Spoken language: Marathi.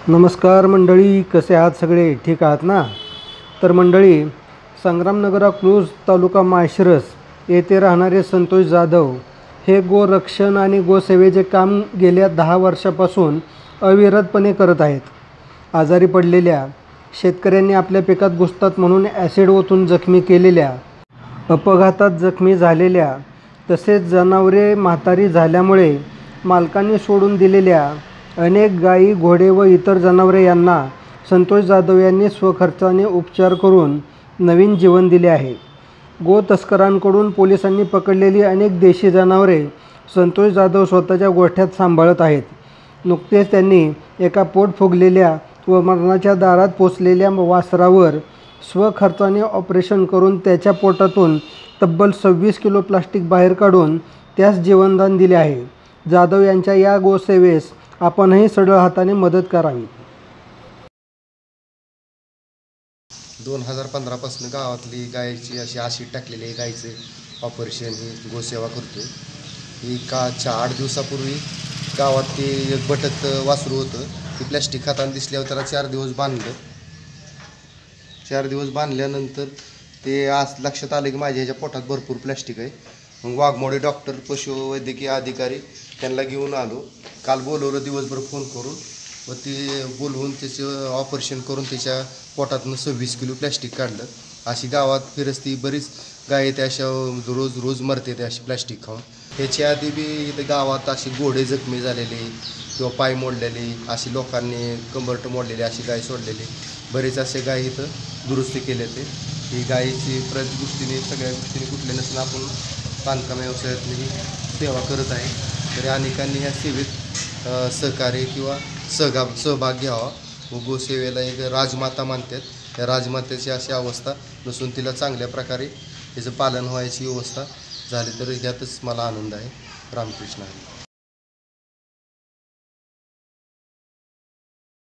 नमस्कार मंडळी, कसे आहात सगळे? ठीक आहात ना? तर मंडळी, संग्रामनगर क्लूज तालुका माळशिरस येथे राहणारे संतोष जाधव हे गोरक्षण आणि गोसेवेचे काम गेल्या 10 वर्षापासून अविरतपणे करत आहेत. आजारी पडलेल्या शेतकऱ्यांनी आपल्या पिकात घुसतात म्हणून ॲसिड ओतून जखमी केलेल्या, अपघातात जखमी झालेल्या, तसेच जनावरे म्हातारी झाल्यामुळे मालकांनी सोडून दिलेल्या अनेक गायी, घोडे व इतर जनावरे यांना संतोष जाधव यांनी स्वखर्चाने उपचार करून नवीन जीवन दिले आहे. गो तस्करांकडून पोलिसांनी पकडलेली अनेक देशी जनावरे संतोष जाधव स्वतःच्या गोठ्यात सांभाळत आहेत. नुकतेच त्यांनी एका पोट फुगलेल्या व मरणाच्या दारात पोचलेल्या वासरावर स्वखर्चाने ऑपरेशन करून त्याच्या पोटातून तब्बल 26 किलो प्लास्टिक बाहेर काढून त्यास जीवनदान दिले आहे. जाधव यांच्या या गोसेवेस आपणही सढळ हाताने मदत करावी. 2015 पासून गावातली गायची अशी आशीड टाकलेली गायचे ऑपरेशन ही गोसेवा करतोय. ही 8 दिवसापूर्वी गावात ते एक बटत वासरू होतं. ते प्लॅस्टिक खाताना दिसल्यावर त्याला 4 दिवस बांधलं. 4 दिवस बांधल्यानंतर ते आज लक्षात आलं की माझ्या ह्याच्या पोटात भरपूर प्लॅस्टिक आहे. मग वाघमोडे डॉक्टर, पशुवैद्यकीय अधिकारी त्यांना घेऊन आलो. काल बोलवलं दिवसभर फोन करून व ते बोलवून त्याचं ऑपरेशन करून त्याच्या पोटातून 26 किलो प्लॅस्टिक काढलं. अशी गावात फिरस्ती बरीच गाय त्या अशा रोज मरते त्या अशी प्लॅस्टिक खाऊन. ह्याच्या आधी बी इथं गावात अशी घोडे जखमी झालेले किंवा पाय मोडलेले, अशी लोकांनी कंबरट मोडलेली अशी गाय सोडलेली बरेच असे गाय इथं दुरुस्ती केले. ते ही गायीची प्रति गोष्टीने सगळ्या गोष्टीने कुठल्या नसून आपण बांधकाम व्यवसायातली ही सेवा करत आहे. तरी अनेकांनी ह्या सेवेत सहकार्य किंवा सहभाग घ्यावा व गोसेवेला एक राजमाता मानतात. या राजमातेची अशी अवस्था नसून तिला चांगल्या प्रकारे त्याचं पालन व्हायची व्यवस्था झाली तर ह्यातच मला आनंद आहे. रामकृष्ण आहे.